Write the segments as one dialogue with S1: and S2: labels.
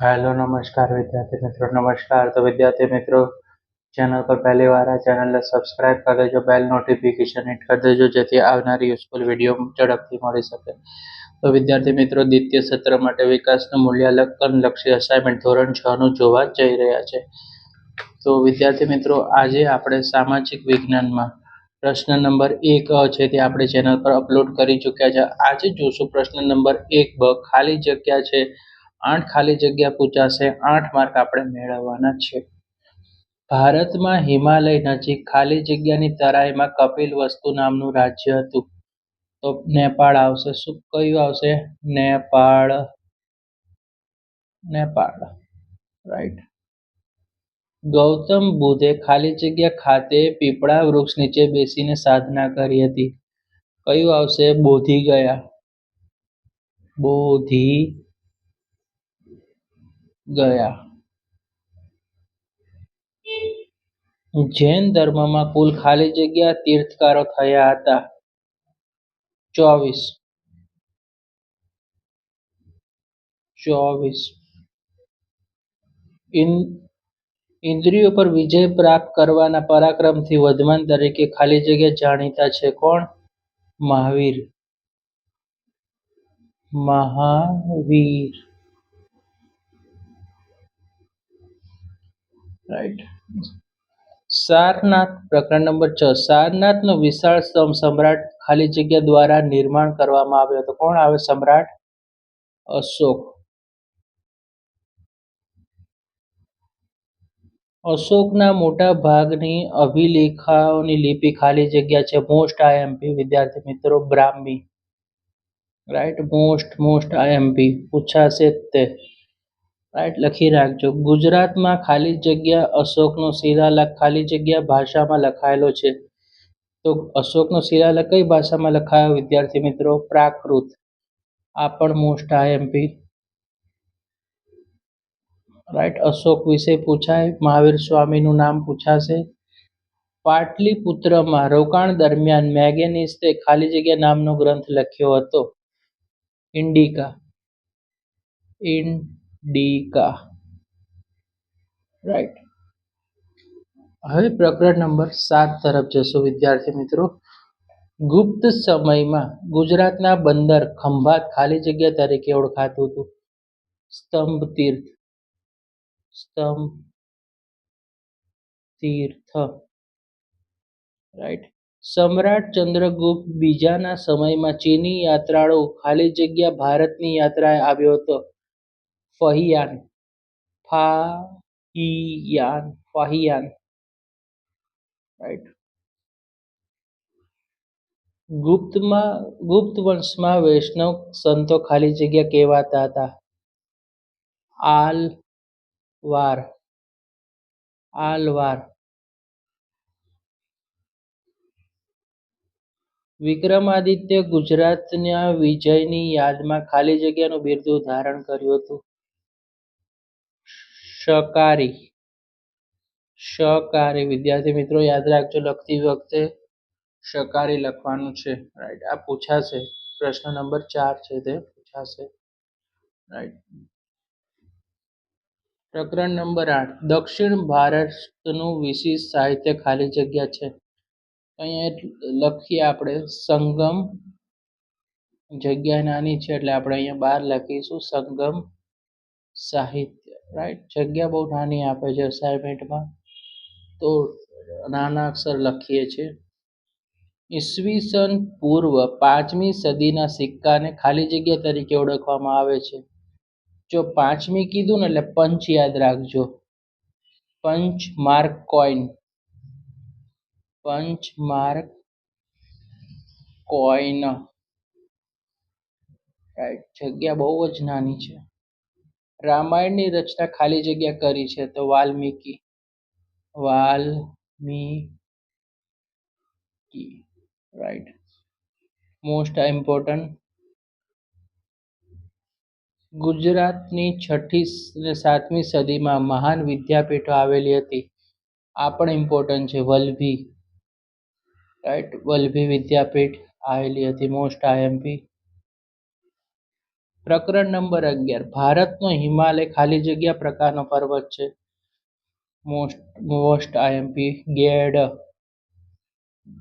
S1: Hello नमस्कार विद्यार्थी मित्रों। नमस्कार। तो विद्यार्थी मित्रों, चैनल पर पहली વાર આ ચેનલને સબસ્ક્રાઇબ કરી દેજો, બેલ નોટિફિકેશન હિટ કરી દેજો જેથી આવનારી યુઝફુલ વિડીયો ઝડપથી મળી શકે। તો વિદ્યાર્થી મિત્રો, દ્વિતીય સત્ર માટે વિકાસનું મૂલ્યાંકન લક્ષી અસાઇનમેન્ટ ધોરણ 6 નું જોવા જઈ રહ્યા છે। તો વિદ્યાર્થી મિત્રો, આજે આપણે સામાજિક વિજ્ઞાનમાં પ્રશ્ન નંબર 1 છે તે આપણે ચેનલ પર અપલોડ કરી ચૂક્યા છે। આજે જોશું પ્રશ્ન નંબર 1 બ ખાલી જગ્યા છે। 8 ખાલી જગ્યા પૂછાશે, 8 માર્ક આપણે મેળવવાના છે। ભારતમાં હિમાલય નજીક ખાલી જગ્યાની તરાઈમાં કપિલવસ્તુ નામનું રાજ્ય હતું। તો નેપાળ આવશે। શું કયું આવશે? નેપાળ। રાઈટ। ગૌતમ બુદ્ધે ખાલી જગ્યા ખાતે પીપળા વૃક્ષ નીચે બેસીને સાધના કરી હતી। કયું આવશે? બોધિ ગયા। જૈન ધર્મમાં કુલ ખાલી જગ્યા તીર્થંકરો થયા હતા 24। ઇન્દ્રિયો પર વિજય પ્રાપ્ત કરવાના પરાક્રમથી વધમાન તરીકે ખાલી જગ્યા જાણીતા છે। કોણ? મહાવીર। રાઈટ। સારનાથ પ્રકરણ નંબર 6। સારનાથનો વિશાળ સ્તંભ સમ્રાટ ખાલી જગ્યા દ્વારા નિર્માણ કરવામાં આવ્યો હતો। કોણ આવે? સમ્રાટ અશોક। અશોકના મોટા ભાગની અભિલેખોની લિપિ ખાલી જગ્યા છે। મોસ્ટ આઈએમપી વિદ્યાર્થી મિત્રો, બ્રાહ્મી। રાઈટ। મોસ્ટ આઈએમપી પૂછાશે તે। રાઈટ, લખી રાખજો। ગુજરાતમાં ખાલી જગ્યા અશોકનો શિલાલેખ ખાલી જગ્યા ભાષામાં લખાયેલો છે। તો અશોકનો શિલાલેખ કઈ ભાષામાં લખાયો વિદ્યાર્થી મિત્રો? પ્રાકૃત। આ પણ મોસ્ટ આઈએમપી। રાઈટ, અશોક વિશે પૂછાય। મહાવીર સ્વામીનું નામ પૂછાશે। પાટલીપુત્રમાં રોકાણ દરમિયાન મેગેનીસે ખાલી જગ્યા નામનો ગ્રંથ લખ્યો હતો। ઇન્ડિકા। રાઈટ। હવે પ્રકરણ નંબર 7 તરફ જશું વિદ્યાર્થી મિત્રો। ગુપ્ત સમયમાં ગુજરાતના બંદર ખંભાત ખાલી જગ્યા તરીકે ઓળખાતું હતું। સ્તંભ તીર્થ। રાઈટ। સમ્રાટ ચંદ્રગુપ્ત બીજાના સમયમાં ચીની યાત્રાળુ ખાલી જગ્યા ભારતની યાત્રાએ આવ્યો હતો। ફહિયાન। રાઈટ। ગુપ્ત વંશમાં વૈષ્ણવ સંતો ખાલી જગ્યા કહેવાતા હતા। આલવાર। વિક્રમાદિત્ય ગુજરાતના વિજયની યાદમાં ખાલી જગ્યાનું બિરુદ ધારણ કર્યું હતું। શકારી વિદ્યાર્થી મિત્રો, યાદ રાખજો, લખતી વખતે શકારી લખવાનું છે। રાઈટ, આ પૂછાશે। પ્રશ્ન નંબર 4 છે તે પૂછાશે। રાઈટ। પ્રકરણ નંબર 8। દક્ષિણ ભારતનું વિશિષ્ટ સાહિત્ય ખાલી જગ્યા છે। અહીંયા લખીએ આપણે સંગમ। જગ્યા નાની છે એટલે આપણે અહીંયા 12 લખીશું સંગમ સાહિત્ય। રાઈટ, જગ્યા બહુ નાની આપે છે અસાઇનમેન્ટમાં, તો નાના અક્ષર લખીએ છીએ। ઈસવીસન પૂર્વ 5મી સદીના સિક્કાને ખાલી જગ્યા તરીકે ઓળખવામાં આવે છે। જો 5મી કીધું ને એટલે પંચ યાદ રાખજો। પંચમાર્ક કોઈન। રાઈટ, જગ્યા બહુ જ નાની છે। રામાયણની રચના ખાલી જગ્યા કરી છે તો વાલ્મીકી। Right, most important. ગુજરાતની 6ઠી અને 7મી સદીમાં મહાન વિદ્યાપીઠો આવેલી હતી। આ પણ ઇમ્પોર્ટન્ટ છે, વલ્લભી। રાઈટ, વલ્લભી વિદ્યાપીઠ આવેલી હતી। Most IMP. પ્રકરણ નંબર 11. ભારતનો હિમાલય ખાલી જગ્યા પ્રકારનો પર્વત છે. Most IMP. ગેડ.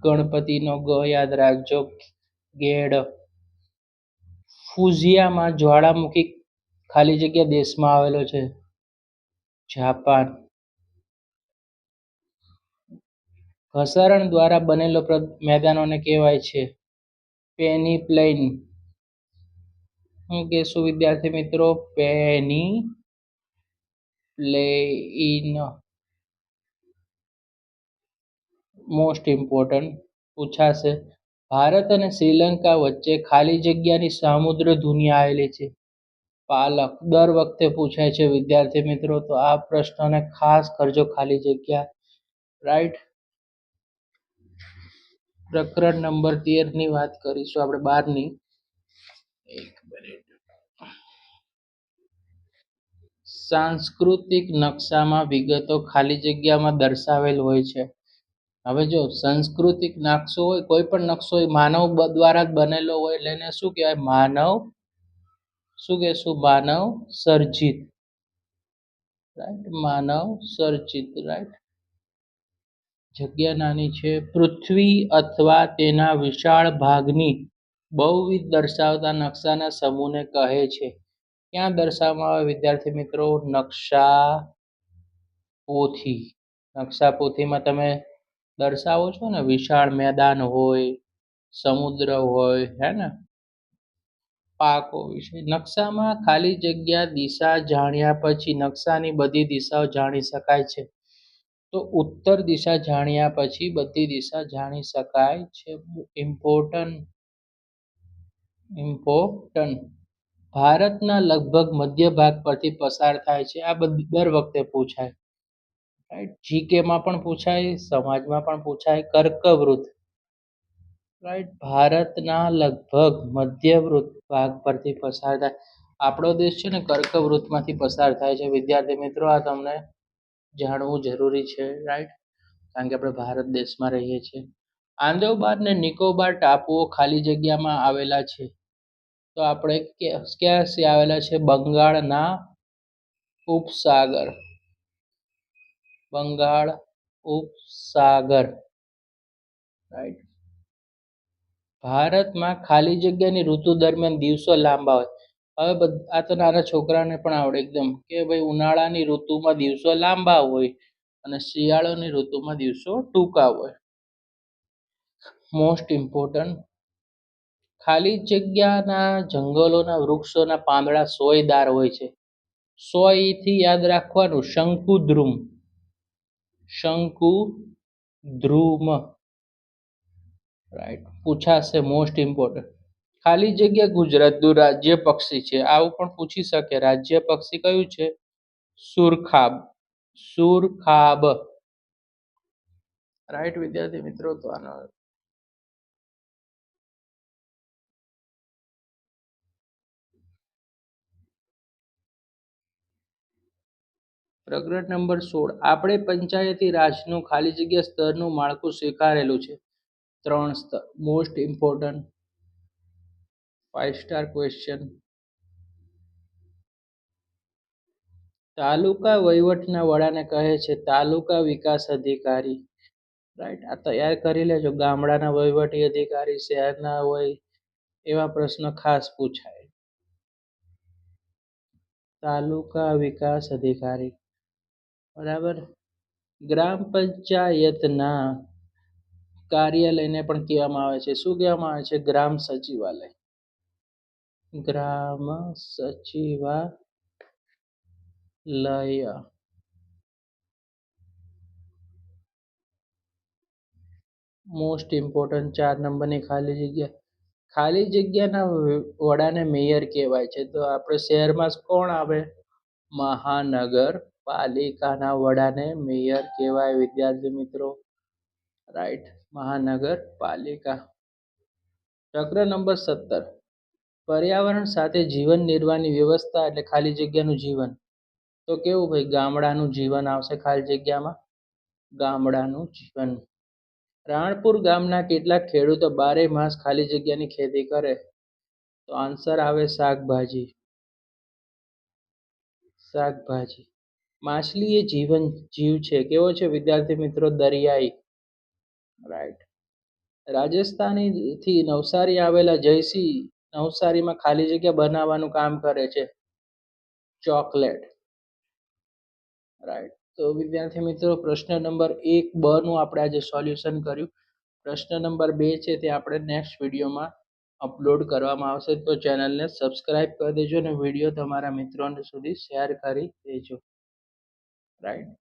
S1: ગણપતિનો ગ યાદ રાખજો. ગેડ. ફુજિયામા જ્વાળામુખી ખાલી જગ્યા દેશમાં આવેલો છે. જાપાન. ઘસારણ દ્વારા બનેલો મેદાનોને કહેવાય છે. પેનીપ્લેન. હું કહેશું વિદ્યાર્થી મિત્રો? પેનીપ્લેઇન. મોસ્ટ ઇમ્પોર્ટન્ટ પૂછાશે. ભારત અને શ્રીલંકા વચ્ચે ખાલી જગ્યાની સમુદ્ર ધુની આવેલી છે. પાલક. દર વખતે પૂછાય છે વિદ્યાર્થી મિત્રો, તો આ પ્રશ્નને ખાસ કરજો. ખાલી જગ્યા. રાઈટ. પ્રકરણ નંબર 13 ની વાત કરીશું આપણે. 12ની. એક મિનિટ. સાંસ્કૃતિક નકશામાં વિગતો ખાલી જગ્યામાં દર્શાવેલ હોય છે. હવે જો સાંસ્કૃતિક નકશો હોય, કોઈ પણ નકશો હોય, માનવ દ્વારા જ બનેલો હોય એટલે એને શું કહેવાય? માનવ. શું કહેશું? માનવ સર્જિત. રાઈટ. માનવ સર્જિત. રાઈટ. જગ્યા નાની છે. પૃથ્વી અથવા તેના વિશાળ ભાગની બહુવિધ દર્શાવતા નકશાના સમૂહને કહે છે. ક્યાં દર્શાવવામાં આવે વિદ્યાર્થી મિત્રો? નકશા પોથી. નકશા પોથીમાં તમે દર્શાવો છો ને, વિશાળ મેદાન હોય, સમુદ્ર હોય, હે ને, પાકો વિશે. નકશામાં ખાલી જગ્યા દિશા જાણ્યા પછી નકશાની બધી દિશાઓ જાણી શકાય છે. તો ઉત્તર દિશા જાણ્યા પછી બધી દિશા જાણી શકાય છે. ઇમ્પોર્ટન્ટ. ભારતના લગભગ મધ્ય ભાગ પરથી પસાર થાય છે. આ દર વખતે પૂછાય. રાઈટ. જીકેમાં પણ પૂછાય, સમાજમાં પણ પૂછાય. કર્કવૃત્ત. રાઈટ. ભારતના લગભગ મધ્યવૃત્ત ભાગ પરથી પસાર થાય. આપણો દેશ છે ને કર્કવૃત્તમાંથી પસાર થાય છે વિદ્યાર્થી મિત્રો. આ તમને જાણવું જરૂરી છે. રાઈટ. કારણ કે આપણે ભારત દેશમાં રહીએ છીએ. આંદોબાર ને નિકોબાર ટાપુઓ ખાલી જગ્યામાં આવેલા છે. તો આપણે ક્યાં આવેલા છે? બંગાળના ઉપસાગર. બંગાળ ઉપસાગર. રાઈટ. ભારતમાં ખાલી જગ્યાની ઋતુ દરમિયાન દિવસો લાંબા હોય. હવે આ તો નાના છોકરાને પણ આવડે એકદમ, કે ભાઈ ઉનાળાની ઋતુમાં દિવસો લાંબા હોય અને શિયાળાની ઋતુમાં દિવસો ટૂંકા હોય. Most important. ખાલી જગ્યાના જંગલોના વૃક્ષોના પાંદડા સોયદાર હોય છે. સોયથી યાદ રાખવાનું શંકુદ્રુમ. શંકુદ્રુમ. રાઈટ. પૂછાશે. Most important. ખાલી જગ્યા ગુજરાતનું રાજ્ય પક્ષી છે. આવું પણ પૂછી શકે. રાજ્ય પક્ષી કયું છે? સુરખાબ. સુરખાબ. રાઈટ વિદ્યાર્થી મિત્રો. તો આનો પ્રકરણ નંબર 16. આપણે પંચાયતી રાજનું ખાલી જગ્યા સ્તરનું માળખું સ્વીકારેલું છે. 3 સ્તર. Most important. 5 star question. Taluka વહીવટના વડાને કહે છે તાલુકા વિકાસ અધિકારી. રાઈટ. આ તૈયાર કરી લેજો. ગામડાના વહીવટી અધિકારી, શહેરના હોય, એવા પ્રશ્ન ખાસ પૂછાય. તાલુકા વિકાસ અધિકારી. બરાબર. ગ્રામ પંચાયતના કાર્યાલયને પણ કહેવામાં આવે છે. શું કહેવામાં આવે છે? ગ્રામ સચિવાલય. ગ્રામ સચિવાલય. Most important. 4 નંબરની ખાલી જગ્યા. ખાલી જગ્યાના વડાને મેયર કહેવાય છે. તો આપણે શહેરમાં કોણ આવે? મહાનગરપાલિકાના વડાને મેયર કહેવાય વિદ્યાર્થી મિત્રો. રાઈટ. મહાનગરપાલિકા. પ્રકરણ નંબર 17. પર્યાવરણ સાથે જીવન નિર્વાહની વ્યવસ્થા એટલે ખાલી જગ્યાનું જીવન. તો કેવું ભાઈ? ગામડાનું જીવન આવશે ખાલી જગ્યામાં. ગામડાનું જીવન. રાણપુર ગામના કેટલાક ખેડૂતો 12 માસ ખાલી જગ્યાની ખેતી કરે. તો આન્સર આવે શાકભાજી. શાકભાજી. માછલી એ જીવ છે. કેવો છે વિદ્યાર્થી મિત્રો? દરિયાઈ. રાઈટ. રાજસ્થાની થી નવસારી આવેલા જયસિંહ નવસારીમાં ખાલી જગ્યા બનાવવાનું કામ કરે છે. ચોકલેટ. રાઈટ. તો વિદ્યાર્થી મિત્રો પ્રશ્ન નંબર 1 બ નું આપણે આજે સોલ્યુશન કર્યું. પ્રશ્ન નંબર 2 છે તે આપણે નેક્સ્ટ વિડીયોમાં અપલોડ કરવામાં આવશે. તો ચેનલને સબસ્ક્રાઇબ કરી દેજો અને વિડીયો તમારા મિત્રો સુધી શેર કરી દેજો. રાઈટ.